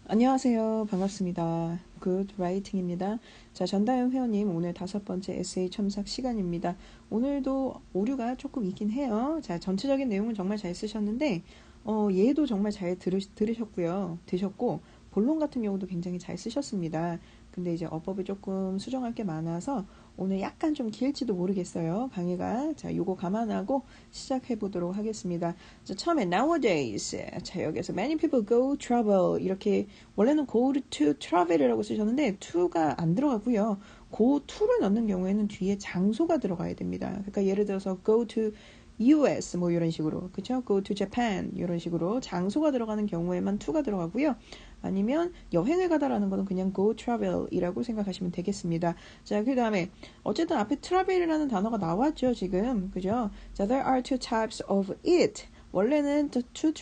안녕하세요. 반갑습니다. Good Writing입니다. 자, 전다현 회원님, 오늘 5번째 에세이 첨삭 시간입니다. 오늘도 오류가 조금 있긴 해요. 자, 전체적인 내용은 정말 잘 쓰셨는데, 얘도 정말 잘 들으셨고요. 드셨고, 본론 같은 경우도 굉장히 잘 쓰셨습니다. 근데 이제 어법이 조금 수정할 게 많아서 오늘 약간 좀 길지도 모르겠어요. 강의가. 자, 요거 감안하고 시작해 보도록 하겠습니다. 자, 처음에 nowadays. 자, 여기서 many people go travel. 이렇게 원래는 go to travel이라고 쓰셨는데 to가 안 들어가고요. go to를 넣는 경우에는 뒤에 장소가 들어가야 됩니다. 그러니까 예를 들어서 go to US 뭐 이런 식으로 그쵸? go to Japan 이런 식으로 장소가 들어가는 경우에만 to가 들어가고요. 아니면 여행을 가다라는 거는 그냥 go travel이라고 생각하시면 되겠습니다. 자, 그 다음에 어쨌든 앞에 travel이라는 단어가 나왔죠 지금 그죠? 자, there are two types of it. 원래는 two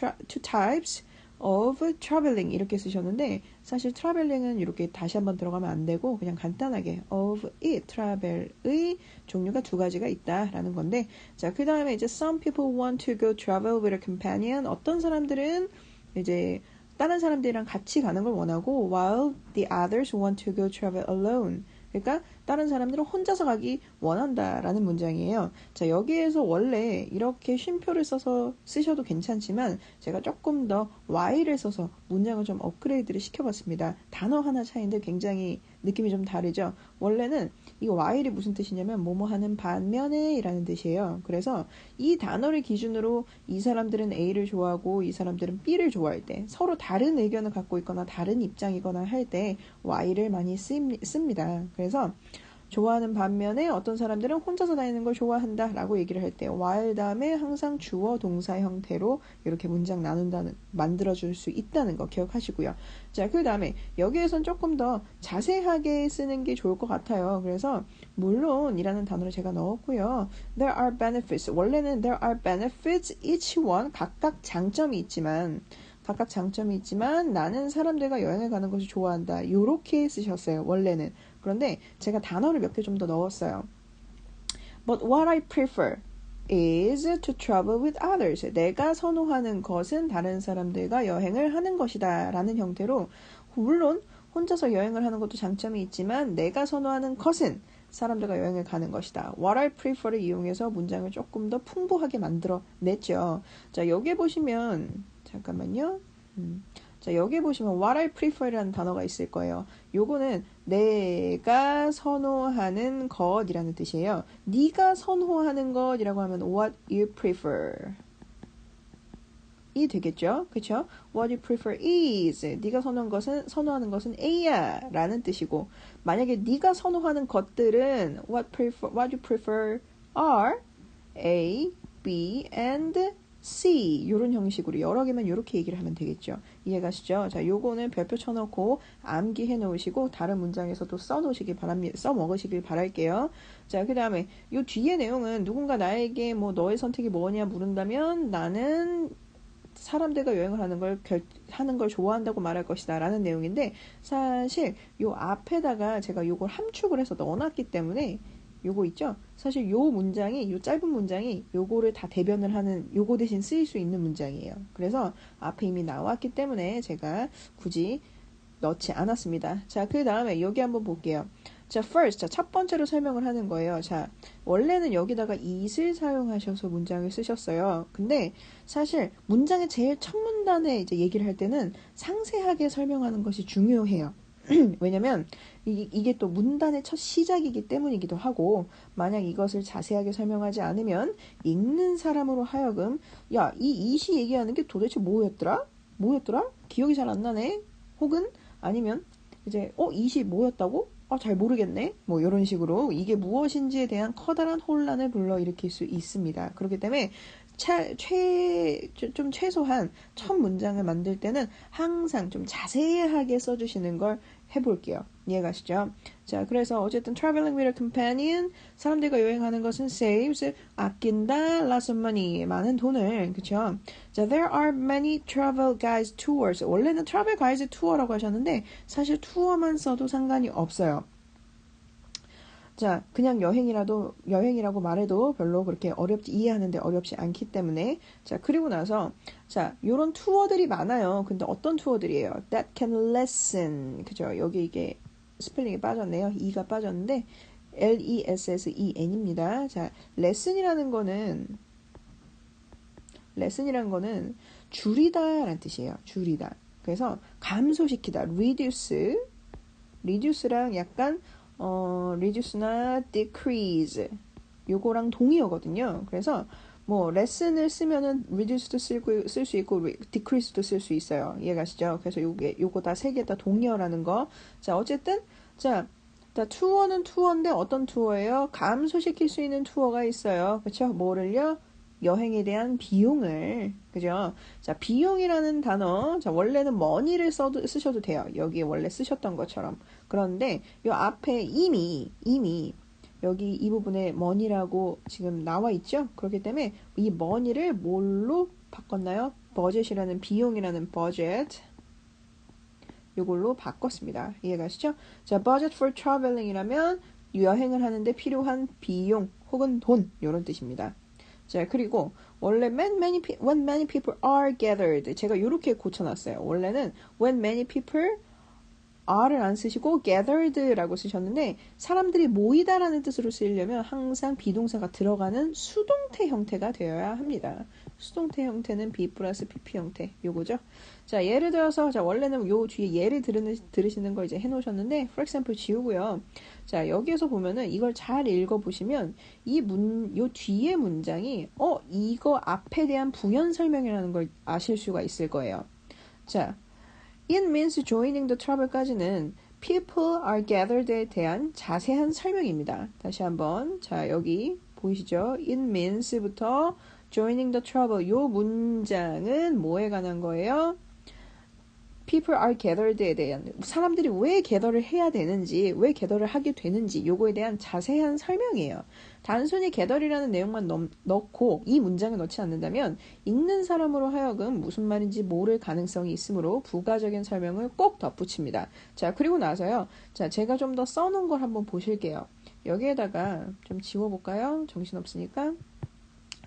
types of traveling 이렇게 쓰셨는데 사실 traveling은 이렇게 다시 한번 들어가면 안 되고 그냥 간단하게 of it travel의 종류가 두 가지가 있다라는 건데 자, 그 다음에 이제 some people want to go travel with a companion. 어떤 사람들은 이제 다른 사람들이랑 같이 가는 걸 원하고 while the others want to go travel alone. 그러니까 다른 사람들은 혼자서 가기 원한다라는 문장이에요. 자, 여기에서 원래 이렇게 쉼표를 써서 쓰셔도 괜찮지만 제가 조금 더 while을 써서 문장을 좀 업그레이드를 시켜봤습니다. 단어 하나 차이인데 굉장히 느낌이 좀 다르죠. 원래는 이 while이 무슨 뜻이냐면 뭐뭐 하는 반면에 이라는 뜻이에요. 그래서 이 단어를 기준으로 이 사람들은 A를 좋아하고 이 사람들은 B를 좋아할 때 서로 다른 의견을 갖고 있거나 다른 입장이거나 할 때 while을 많이 씁니다. 그래서 좋아하는 반면에 어떤 사람들은 혼자서 다니는 걸 좋아한다 라고 얘기를 할 때 while 다음에 항상 주어 동사 형태로 이렇게 문장 만들어줄 수 있다는 거 기억하시고요. 자, 그 다음에 여기에선 조금 더 자세하게 쓰는 게 좋을 것 같아요. 그래서 물론 이라는 단어를 제가 넣었고요. There are benefits. 원래는 there are benefits each one 각각 장점이 있지만 나는 사람들과 여행을 가는 것을 좋아한다. 이렇게 쓰셨어요. 원래는. 그런데 제가 단어를 몇 개 좀 더 넣었어요. But what I prefer is to travel with others. 내가 선호하는 것은 다른 사람들과 여행을 하는 것이다 라는 형태로 물론 혼자서 여행을 하는 것도 장점이 있지만 내가 선호하는 것은 사람들과 여행을 가는 것이다. What I prefer를 이용해서 문장을 조금 더 풍부하게 만들어냈죠. 자, 여기 보시면 잠깐만요. 자, 여기 보시면 what I prefer라는 단어가 있을 거예요. 요거는 내가 선호하는 것이라는 뜻이에요. 네가 선호하는 것이라고 하면 what you prefer 이 되겠죠? 그쵸? What you prefer is 네가 선호하는 것은 A야 라는 뜻이고 만약에 네가 선호하는 것들은 what you prefer are A, B, and C 이런 형식으로 여러 개만 이렇게 얘기를 하면 되겠죠. 이해가시죠? 자, 요거는 별표 쳐놓고 암기해 놓으시고 다른 문장에서도 써놓으시길 바랍니다. 써먹으시길 바랄게요. 자, 그 다음에 요 뒤에 내용은 누군가 나에게 뭐 너의 선택이 뭐냐 물은다면 나는 사람들과 여행을 하는 걸 좋아한다고 말할 것이다 라는 내용인데 사실 요 앞에다가 제가 요걸 함축을 해서 넣어놨기 때문에 요거 있죠? 사실 요 짧은 문장이 요거를 다 대변을 하는 요거 대신 쓰일 수 있는 문장이에요. 그래서 앞에 이미 나왔기 때문에 제가 굳이 넣지 않았습니다. 자, 그 다음에 여기 한번 볼게요. 자, first. 자, 첫 번째로 설명을 하는 거예요. 자, 원래는 여기다가 is를 사용하셔서 문장을 쓰셨어요. 근데 사실 문장의 제일 첫 문단에 이제 얘기를 할 때는 상세하게 설명하는 것이 중요해요. 왜냐면 이게 또 문단의 첫 시작이기 때문이기도 하고 만약 이것을 자세하게 설명하지 않으면 읽는 사람으로 하여금 야, 이 it이 얘기하는 게 도대체 뭐였더라? 기억이 잘 안 나네? 혹은 아니면 이제 it이 뭐였다고? 잘 모르겠네. 뭐 이런 식으로 이게 무엇인지에 대한 커다란 혼란을 불러일으킬 수 있습니다. 그렇기 때문에 좀 최소한 첫 문장을 만들 때는 항상 좀 자세하게 써주시는 걸 해볼게요. 이해가시죠? 자, 그래서 어쨌든 traveling with a companion 사람들과 여행하는 것은 saves 아낀다 lots of money 많은 돈을 그쵸? 자, there are many travel guides tours 원래는 travel guides tour라고 하셨는데 사실 투어만 써도 상관이 없어요. 자, 그냥 여행이라고 말해도 별로 그렇게 이해하는데 어렵지 않기 때문에. 자, 그리고 나서, 자, 요런 투어들이 많아요. 근데 어떤 투어들이에요? That can lessen. 그죠? 여기 이게 스펠링이 빠졌네요. E가 빠졌는데, Lesssen입니다. 자, lesson이라는 거는 줄이다라는 뜻이에요. 줄이다. 그래서 감소시키다. reduce랑 약간 reduce나 decrease 요거랑 동의어거든요. 그래서 뭐 lesson을 쓰면은 reduce도 쓸 수 있고 decrease도 쓸 수 있어요. 이해가시죠? 그래서 요거 다 세 개 다 동의어라는 거. 자, 어쨌든 자, 투어는 투어인데 어떤 투어예요? 감소시킬 수 있는 투어가 있어요. 그렇죠? 뭐를요? 여행에 대한 비용을, 그죠? 자, 비용이라는 단어, 자, 원래는 money를 쓰셔도 돼요. 여기에 원래 쓰셨던 것처럼. 그런데 요 앞에 이미 여기 이 부분에 money라고 지금 나와 있죠? 그렇기 때문에 이 money를 뭘로 바꿨나요? budget이라는 비용이라는 budget. 요걸로 바꿨습니다. 이해가시죠? 자, budget for traveling이라면 여행을 하는데 필요한 비용 혹은 돈 이런 뜻입니다. 자, 그리고 원래 when many people are gathered 제가 이렇게 고쳐놨어요. 원래는 when many people are를 안 쓰시고 gathered라고 쓰셨는데 사람들이 모이다라는 뜻으로 쓰려면 항상 비동사가 들어가는 수동태 형태가 되어야 합니다. 수동태 형태는 be 플러스 pp 형태 요거죠. 자, 예를 들어서 자, 원래는 요 뒤에 예를 들으시는 거 이제 해놓으셨는데 for example 지우고요. 자, 여기에서 보면은 이걸 잘 읽어보시면 요 뒤에 문장이 이거 앞에 대한 부연 설명이라는 걸 아실 수가 있을 거예요. 자, It means joining the trouble까지는 people are gathered에 대한 자세한 설명입니다. 다시 한번 자, 여기 보이시죠? It means부터 joining the trouble 요 문장은 뭐에 관한 거예요? People are gathered에 대한 사람들이 왜 gather를 해야 되는지 왜 gather를 하게 되는지 요거에 대한 자세한 설명이에요. 단순히 gather이라는 내용만 넣고 이 문장을 넣지 않는다면 읽는 사람으로 하여금 무슨 말인지 모를 가능성이 있으므로 부가적인 설명을 꼭 덧붙입니다. 자, 그리고 나서요. 자, 제가 좀 더 써놓은 걸 한번 보실게요. 여기에다가 좀 지워볼까요? 정신없으니까.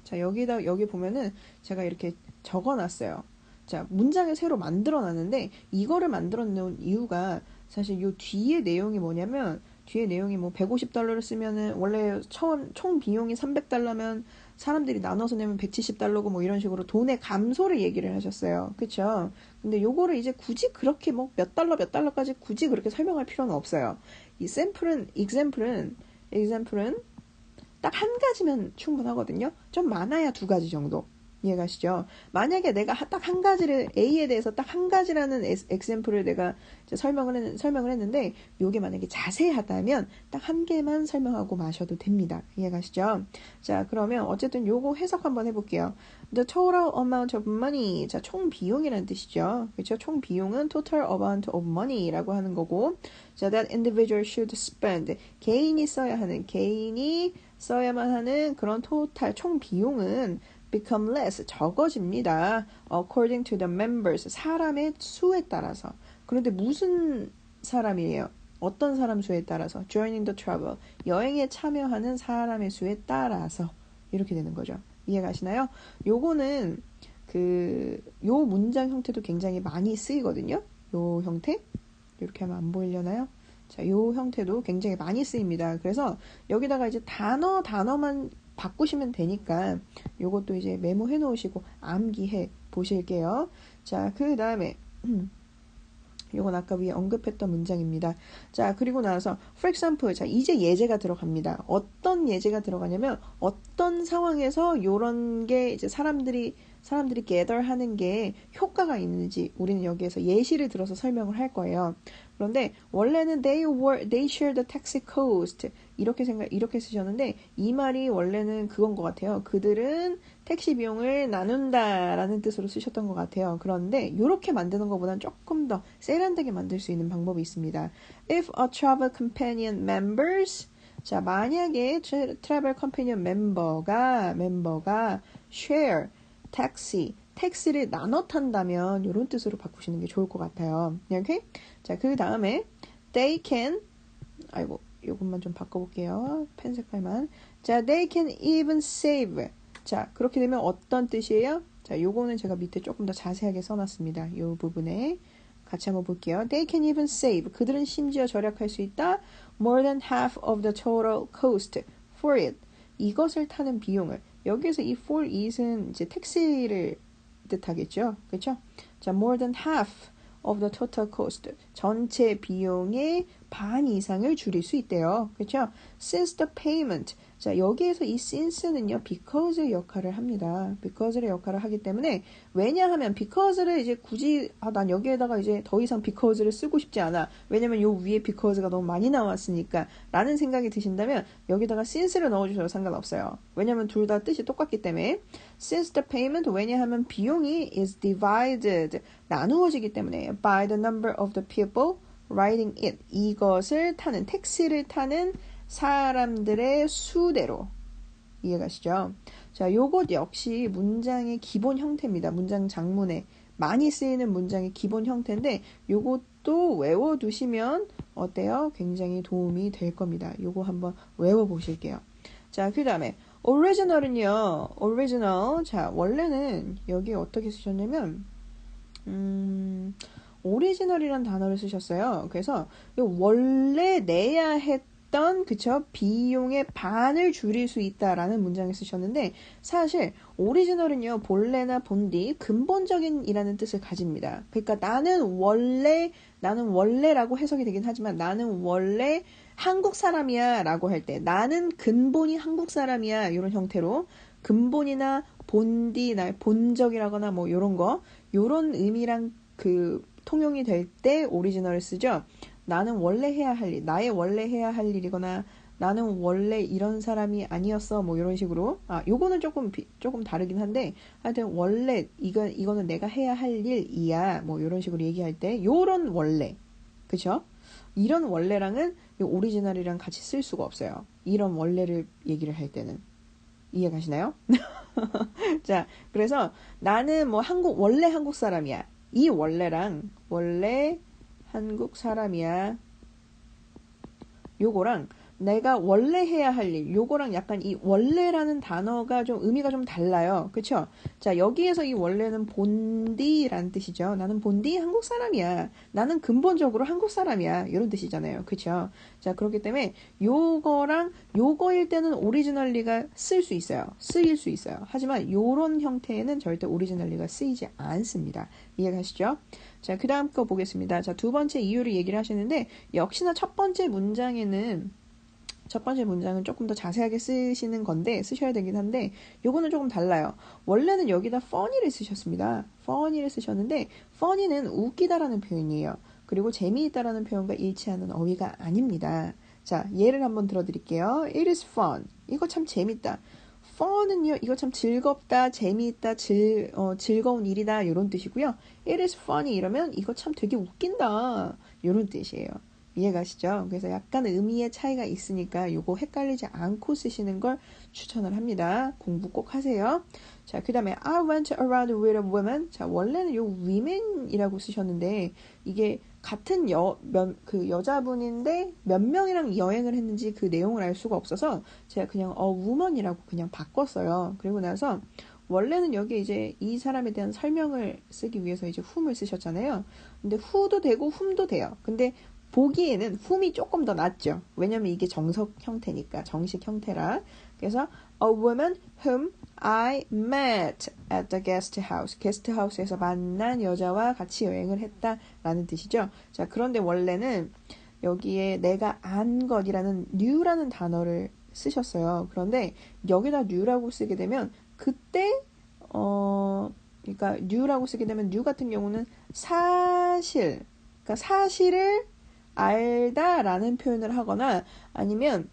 자, 여기 보면은 제가 이렇게 적어놨어요. 자, 문장을 새로 만들어놨는데 이거를 만들어 놓은 이유가 사실 요 뒤에 내용이 뭐냐면 뒤에 내용이 뭐 $150를 쓰면은 원래 총 비용이 $300면 사람들이 나눠서 내면 $170고 뭐 이런 식으로 돈의 감소를 얘기를 하셨어요. 그쵸? 근데 요거를 이제 굳이 그렇게 뭐 몇 달러까지 굳이 그렇게 설명할 필요는 없어요. 이 example은 딱 한 가지면 충분하거든요. 좀 많아야 두 가지 정도. 이해가시죠? 만약에 내가 딱 한 가지를 A에 대해서 딱 한 가지라는 example을 내가 설명을 했는데 요게 만약에 자세하다면 딱 한 개만 설명하고 마셔도 됩니다. 이해가시죠? 자, 그러면 어쨌든 요거 해석 한번 해볼게요. The total amount of money. 자, 총 비용이라는 뜻이죠. 그렇죠? 총 비용은 total amount of money라고 하는 거고, 자, that individual should spend. 개인이 써야만 하는 그런 토탈 총 비용은 become less 적어집니다. according to the members 사람의 수에 따라서. 그런데 무슨 사람이에요? 어떤 사람 수에 따라서? joining the travel 여행에 참여하는 사람의 수에 따라서 이렇게 되는 거죠. 이해가시나요? 요거는 요 문장 형태도 굉장히 많이 쓰이거든요. 요 형태 이렇게 하면 안 보이려나요? 자, 요 형태도 굉장히 많이 쓰입니다. 그래서 여기다가 이제 단어만 바꾸시면 되니까 요것도 이제 메모해 놓으시고 암기해 보실게요. 자, 그 다음에 요건 아까 위에 언급했던 문장입니다. 자, 그리고 나서 for example, 자, 이제 예제가 들어갑니다. 어떤 예제가 들어가냐면 어떤 상황에서 요런 게 이제 사람들이 gather 하는 게 효과가 있는지 우리는 여기에서 예시를 들어서 설명을 할 거예요. 그런데 원래는 they share the taxi cost 이렇게 쓰셨는데 이 말이 원래는 그건 것 같아요. 그들은 택시 비용을 나눈다라는 뜻으로 쓰셨던 것 같아요. 그런데 이렇게 만드는 것보다는 조금 더 세련되게 만들 수 있는 방법이 있습니다. If a travel companion members 자, 만약에 travel companion 멤버가 share 택시를 나눠 탄다면 이런 뜻으로 바꾸시는 게 좋을 것 같아요. 오케이? 자, 그 다음에 they can 요것만 좀 바꿔볼게요. 펜 색깔만. 자, they can even save. 자, 그렇게 되면 어떤 뜻이에요? 자, 요거는 제가 밑에 조금 더 자세하게 써놨습니다. 요 부분에 같이 한번 볼게요. They can even save. 그들은 심지어 절약할 수 있다. More than half of the total cost for it. 이것을 타는 비용을. 여기에서 이 for it은 이제 택시를 뜻하겠죠. 그렇죠? 자, more than half of the total cost. 전체 비용의 반 이상을 줄일 수 있대요. 그렇죠? Since the payment. 자, 여기에서 이 since는요, because 역할을 합니다. because의 역할을 하기 때문에, 왜냐하면 because를 이제 굳이, 난 여기에다가 이제 더 이상 because를 쓰고 싶지 않아. 왜냐면 요 위에 because가 너무 많이 나왔으니까. 라는 생각이 드신다면, 여기다가 since를 넣어주셔도 상관없어요. 왜냐면 둘 다 뜻이 똑같기 때문에. Since the payment, 왜냐하면 비용이 is divided, 나누어지기 때문에, by the number of the people riding it. 이것을 타는, 택시를 타는 사람들의 수대로. 이해가시죠? 자, 요것 역시 문장의 기본 형태입니다. 문장 장문에 많이 쓰이는 문장의 기본 형태인데 요것도 외워두시면 어때요? 굉장히 도움이 될 겁니다. 요거 한번 외워보실게요. 자, 그 다음에 original은요. original. 자, 원래는 여기 어떻게 쓰셨냐면 오리지널이란 단어를 쓰셨어요. 그래서 원래 내야 했던 그쵸? 비용의 반을 줄일 수 있다라는 문장을 쓰셨는데 사실 오리지널은요. 본래나 본디 근본적인 이라는 뜻을 가집니다. 그러니까 나는 원래라고 해석이 되긴 하지만 나는 원래 한국 사람이야 라고 할 때 나는 근본이 한국 사람이야 이런 형태로 근본이나 본디, 본적이라거나 뭐 요런 거 요런 의미랑 통용이 될 때 오리지널을 쓰죠. 나는 원래 해야 할 일, 나의 원래 해야 할 일이거나 나는 원래 이런 사람이 아니었어 뭐 이런 식으로 요거는 조금 다르긴 한데 하여튼 원래 이거는 내가 해야 할 일이야 뭐 이런 식으로 얘기할 때 요런 원래 그쵸? 이런 원래랑은 요 오리지널이랑 같이 쓸 수가 없어요. 이런 원래를 얘기를 할 때는 이해 가시나요? 자, 그래서 나는 뭐 원래 한국 사람이야. 이 원래랑 원래 한국 사람이야. 요거랑 내가 원래 해야 할 일, 요거랑 약간 이 원래라는 단어가 좀 의미가 좀 달라요. 그쵸? 자, 여기에서 이 원래는 본디라는 뜻이죠. 나는 본디 한국 사람이야. 나는 근본적으로 한국 사람이야. 이런 뜻이잖아요. 그쵸? 자, 그렇기 때문에 요거랑 요거일 때는 오리지널리가 쓰일 수 있어요. 하지만 요런 형태에는 절대 오리지널리가 쓰이지 않습니다. 이해가시죠? 자, 그 다음 거 보겠습니다. 자, 두 번째 이유를 얘기를 하시는데 역시나 첫 번째 문장은 조금 더 자세하게 쓰시는 건데 쓰셔야 되긴 한데 요거는 조금 달라요. 원래는 여기다 funny를 쓰셨습니다. funny를 쓰셨는데 funny는 웃기다라는 표현이에요. 그리고 재미있다라는 표현과 일치하는 어휘가 아닙니다. 자, 예를 한번 들어드릴게요. It is fun. 이거 참 재밌다. fun은요, 이거 참 즐겁다, 재미있다, 즐거운 일이다 이런 뜻이고요. It is funny 이러면 이거 참 되게 웃긴다 이런 뜻이에요. 이해가시죠? 그래서 약간 의미의 차이가 있으니까 요거 헷갈리지 않고 쓰시는 걸 추천을 합니다. 공부 꼭 하세요. 자, 그 다음에 I went around with a woman. 자, 원래는 요 women이라고 쓰셨는데 이게 같은 여자분인데 몇 명이랑 여행을 했는지 그 내용을 알 수가 없어서 제가 그냥 woman이라고 그냥 바꿨어요. 그리고 나서 원래는 여기 이제 이 사람에 대한 설명을 쓰기 위해서 이제 whom을 쓰셨잖아요. 근데 who도 되고 whom도 돼요. 근데 보기에는 whom이 조금 더 낫죠. 왜냐면 이게 정식 형태라. 그래서 a woman whom I met at the guest house. 게스트하우스에서 만난 여자와 같이 여행을 했다라는 뜻이죠. 자, 그런데 원래는 여기에 내가 안 것이라는 knew라는 단어를 쓰셨어요. 그런데 여기다 knew라고 쓰게 되면 그때 그러니까 knew라고 쓰게 되면 new 같은 경우는 그러니까 사실을 알다라는 표현을 하거나 아니면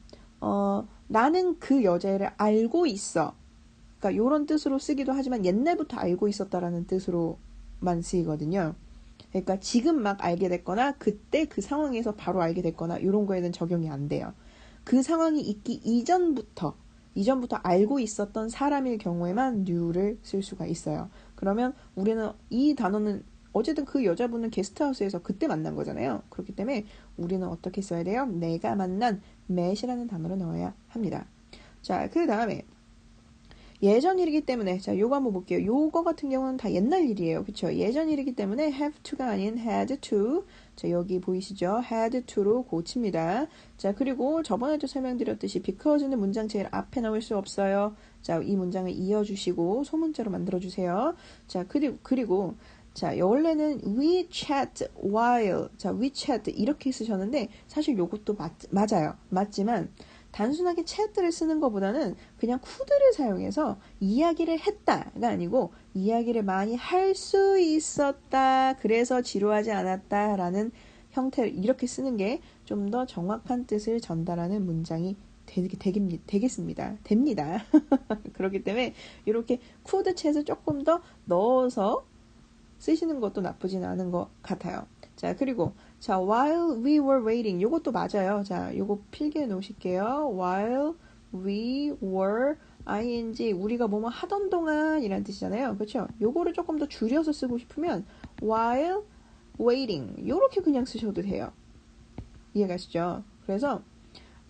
나는 그 여자를 알고 있어. 그러니까 이런 뜻으로 쓰기도 하지만 옛날부터 알고 있었다라는 뜻으로만 쓰이거든요. 그러니까 지금 막 알게 됐거나 그때 그 상황에서 바로 알게 됐거나 이런 거에는 적용이 안 돼요. 그 상황이 있기 이전부터 알고 있었던 사람일 경우에만 knew를 쓸 수가 있어요. 그러면 우리는 이 단어는 어쨌든 그 여자분은 게스트하우스에서 그때 만난 거잖아요. 그렇기 때문에 우리는 어떻게 써야 돼요? 내가 만난 met이라는 단어를 넣어야 합니다. 자, 그 다음에 예전 일이기 때문에 자, 요거 한번 볼게요. 요거 같은 경우는 다 옛날 일이에요. 그쵸? 예전 일이기 때문에 have to가 아닌 had to. 자, 여기 보이시죠? had to로 고칩니다. 자, 그리고 저번에도 설명드렸듯이 because는 문장 제일 앞에 나올 수 없어요. 자, 이 문장을 이어주시고 소문자로 만들어주세요. 자, 그리고 자, 원래는 we chat while 자, we chat 이렇게 쓰셨는데 사실 요것도 맞아요. 맞지만 단순하게 chat를 쓰는 것보다는 그냥 could를 사용해서 이야기를 했다가 아니고 이야기를 많이 할 수 있었다. 그래서 지루하지 않았다. 라는 형태를 이렇게 쓰는 게 좀 더 정확한 뜻을 전달하는 문장이 되겠습니다. 됩니다. 그렇기 때문에 이렇게 could chat을 조금 더 넣어서 쓰시는 것도 나쁘진 않은 것 같아요. 자, 그리고 자, while we were waiting 요것도 맞아요. 자, 요거 필기해 놓으실게요. while we were ing 우리가 뭐뭐 하던 동안 이란 뜻이잖아요. 그렇죠? 요거를 조금 더 줄여서 쓰고 싶으면 while waiting 요렇게 그냥 쓰셔도 돼요. 이해가시죠? 그래서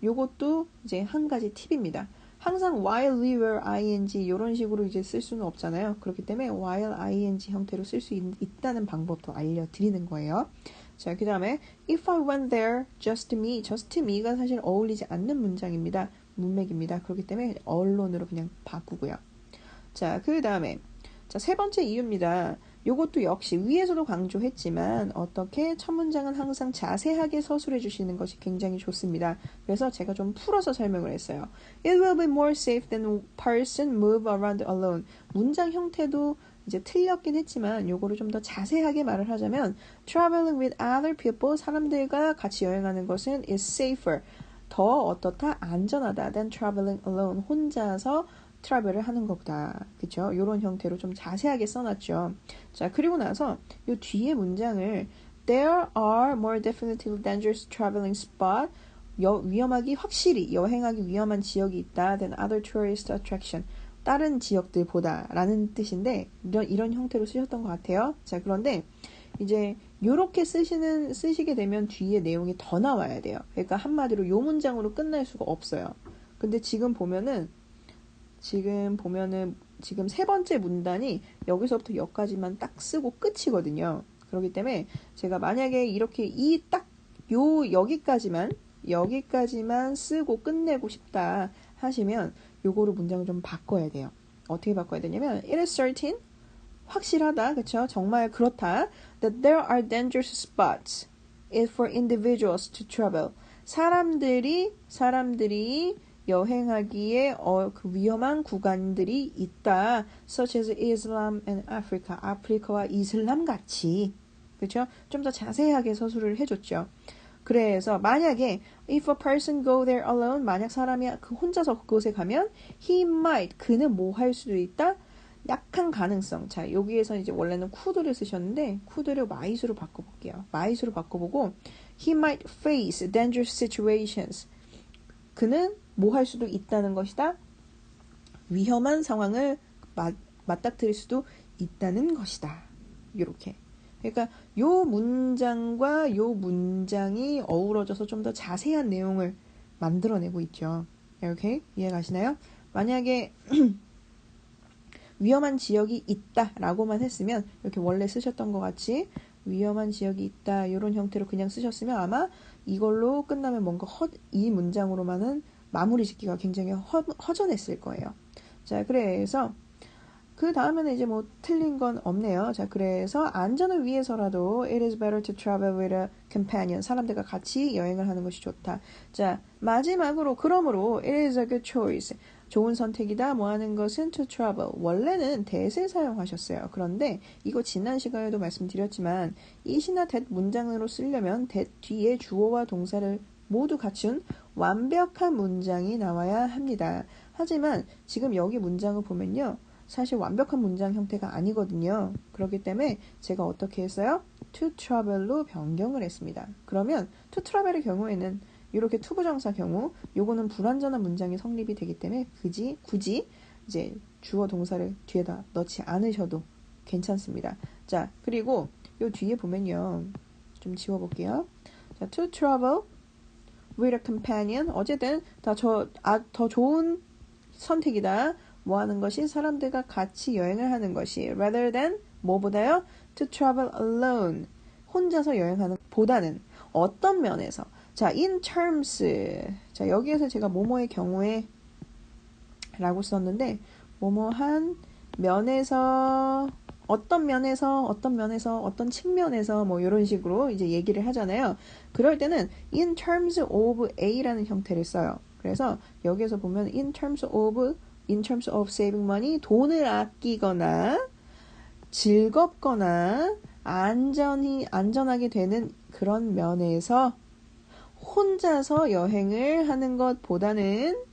요것도 이제 한 가지 팁입니다. 항상 while we were ing 이런 식으로 이제 쓸 수는 없잖아요. 그렇기 때문에 while ing 형태로 쓸 수 있다는 방법도 알려드리는 거예요. 자, 그 다음에 if I went there, just me가 사실 어울리지 않는 문장입니다. 문맥입니다. 그렇기 때문에 언론으로 그냥 바꾸고요. 자, 그 다음에 자, 세 번째 이유입니다. 요것도 역시 위에서도 강조했지만 어떻게 첫 문장은 항상 자세하게 서술해 주시는 것이 굉장히 좋습니다. 그래서 제가 좀 풀어서 설명을 했어요. It will be more safe than person move around alone. 문장 형태도 이제 틀렸긴 했지만 요거를 좀 더 자세하게 말을 하자면 traveling with other people 사람들과 같이 여행하는 것은 is safer. 더 어떻다? 안전하다 than traveling alone. 혼자서 트래블을 하는 것보다 그쵸? 이런 형태로 좀 자세하게 써놨죠. 자, 그리고 나서 이 뒤에 문장을 There are more definitively dangerous traveling spot 위험하기 확실히 여행하기 위험한 지역이 있다 than other tourist attraction 다른 지역들보다 라는 뜻인데 이런 형태로 쓰셨던 것 같아요. 자, 그런데 이제 요렇게 쓰시게 되면 뒤에 내용이 더 나와야 돼요. 그러니까 한마디로 요 문장으로 끝날 수가 없어요. 근데 지금 보면은 지금 세 번째 문단이 여기서부터 여기까지만 딱 쓰고 끝이거든요. 그렇기 때문에 제가 만약에 이렇게 여기까지만 쓰고 끝내고 싶다 하시면 요거로 문장을 좀 바꿔야 돼요. 어떻게 바꿔야 되냐면 it is certain 확실하다. 그쵸? 정말 그렇다. that there are dangerous spots for individuals to travel. 사람들이 여행하기에 그 위험한 구간들이 있다. such as Islam and Africa. 아프리카와 이슬람 같이. 그렇죠? 좀 더 자세하게 서술을 해줬죠. 그래서 만약에 if a person go there alone 만약 사람이 혼자서 그곳에 가면 he might 그는 뭐 할 수도 있다. 약한 가능성. 자, 여기에서 이제 원래는 could를 쓰셨는데 could를 might으로 바꿔볼게요. might으로 바꿔보고 he might face dangerous situations. 그는 뭐 할 수도 있다는 것이다. 위험한 상황을 맞닥뜨릴 수도 있다는 것이다. 이렇게. 그러니까 요 문장과 요 문장이 어우러져서 좀 더 자세한 내용을 만들어내고 있죠. 이렇게 이해가시나요? 만약에 위험한 지역이 있다라고만 했으면 이렇게 원래 쓰셨던 것 같이 위험한 지역이 있다 이런 형태로 그냥 쓰셨으면 아마 이걸로 끝나면 뭔가 이 문장으로만은 마무리 짓기가 굉장히 허전했을 거예요. 자, 그래서 그 다음에는 이제 뭐 틀린 건 없네요. 자, 그래서 안전을 위해서라도 it is better to travel with a companion. 사람들과 같이 여행을 하는 것이 좋다. 자, 마지막으로 그러므로 it is a good choice. 좋은 선택이다. 뭐 하는 것은 to travel. 원래는 that을 사용하셨어요. 그런데 이거 지난 시간에도 말씀드렸지만 it이나 that 문장으로 쓰려면 that 뒤에 주어와 동사를 모두 갖춘 완벽한 문장이 나와야 합니다. 하지만 지금 여기 문장을 보면요. 사실 완벽한 문장 형태가 아니거든요. 그렇기 때문에 제가 어떻게 했어요? to travel로 변경을 했습니다. 그러면 to travel의 경우에는 이렇게 투부정사 경우 요거는 불완전한 문장이 성립이 되기 때문에 굳이 이제 주어 동사를 뒤에다 넣지 않으셔도 괜찮습니다. 자, 그리고 요 뒤에 보면요. 좀 지워볼게요. 자, to travel with a companion. 어쨌든 더 좋은 선택이다. 뭐 하는 것이? 사람들과 같이 여행을 하는 것이. rather than 뭐보다요? to travel alone. 혼자서 여행하는 보다는 어떤 면에서. 자, in terms. 자, 여기에서 제가 뭐뭐의 경우에 라고 썼는데 뭐뭐한 면에서 어떤 측면에서 뭐 이런 식으로 이제 얘기를 하잖아요. 그럴 때는 in terms of A라는 형태를 써요. 그래서 여기에서 보면 in terms of saving money, 돈을 아끼거나 즐겁거나 안전하게 되는 그런 면에서 혼자서 여행을 하는 것보다는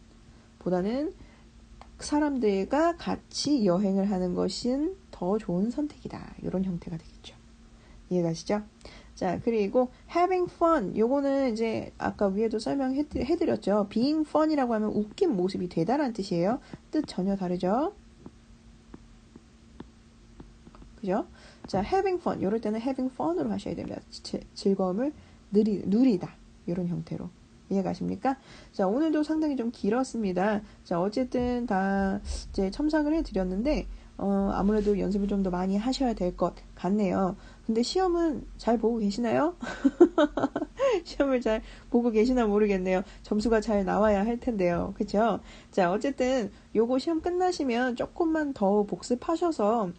사람들과 같이 여행을 하는 것은 더 좋은 선택이다. 이런 형태가 되겠죠. 이해가시죠? 자, 그리고 having fun. 요거는 이제 아까 위에도 설명해드렸죠. being fun이라고 하면 웃긴 모습이 되다라는 뜻이에요. 뜻 전혀 다르죠? 그죠? 자, having fun. 이럴 때는 having fun으로 하셔야 됩니다. 즐거움을 누리다. 이런 형태로. 이해가십니까? 자, 오늘도 상당히 좀 길었습니다. 자, 어쨌든 다 이제 첨삭을 해드렸는데, 아무래도 연습을 좀 더 많이 하셔야 될 것 같네요. 근데 시험은 잘 보고 계시나요? 시험을 잘 보고 계시나 모르겠네요. 점수가 잘 나와야 할 텐데요. 그쵸? 자, 어쨌든 요거 시험 끝나시면 조금만 더 복습하셔서,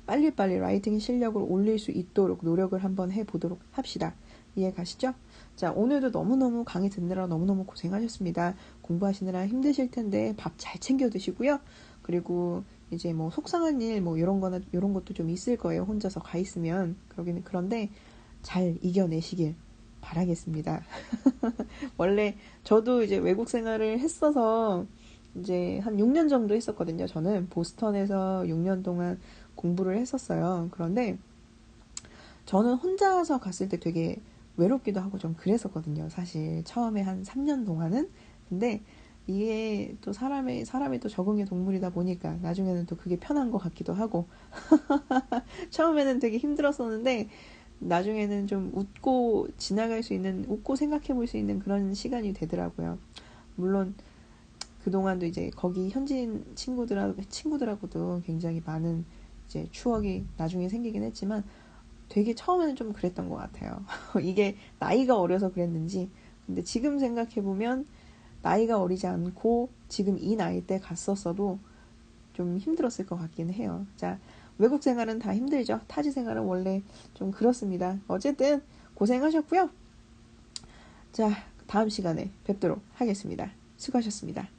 빨리빨리 라이팅 실력을 올릴 수 있도록 노력을 한번 해보도록 합시다. 이해 가시죠? 자, 오늘도 너무너무 강의 듣느라 너무너무 고생하셨습니다. 공부하시느라 힘드실 텐데 밥 잘 챙겨 드시고요. 그리고 이제 뭐 속상한 일 뭐 이런 것도 좀 있을 거예요. 혼자서 가 있으면. 그런데 잘 이겨내시길 바라겠습니다. 원래 저도 이제 외국 생활을 했어서 이제 한 6년 정도 했었거든요. 저는 보스턴에서 6년 동안 공부를 했었어요. 그런데 저는 혼자서 갔을 때 되게 외롭기도 하고 좀 그랬었거든요. 사실 처음에 한 3년 동안은. 근데 이게 또 사람이 또 적응의 동물이다 보니까 나중에는 또 그게 편한 것 같기도 하고 처음에는 되게 힘들었었는데 나중에는 좀 웃고 생각해 볼 수 있는 그런 시간이 되더라고요. 물론 그동안도 이제 거기 현지인 친구들하고도 굉장히 많은 이제 추억이 나중에 생기긴 했지만 되게 처음에는 좀 그랬던 것 같아요. 이게 나이가 어려서 그랬는지. 근데 지금 생각해보면 나이가 어리지 않고 지금 이 나이 때 갔었어도 좀 힘들었을 것 같긴 해요. 자, 외국 생활은 다 힘들죠. 타지 생활은 원래 좀 그렇습니다. 어쨌든 고생하셨고요. 자, 다음 시간에 뵙도록 하겠습니다. 수고하셨습니다.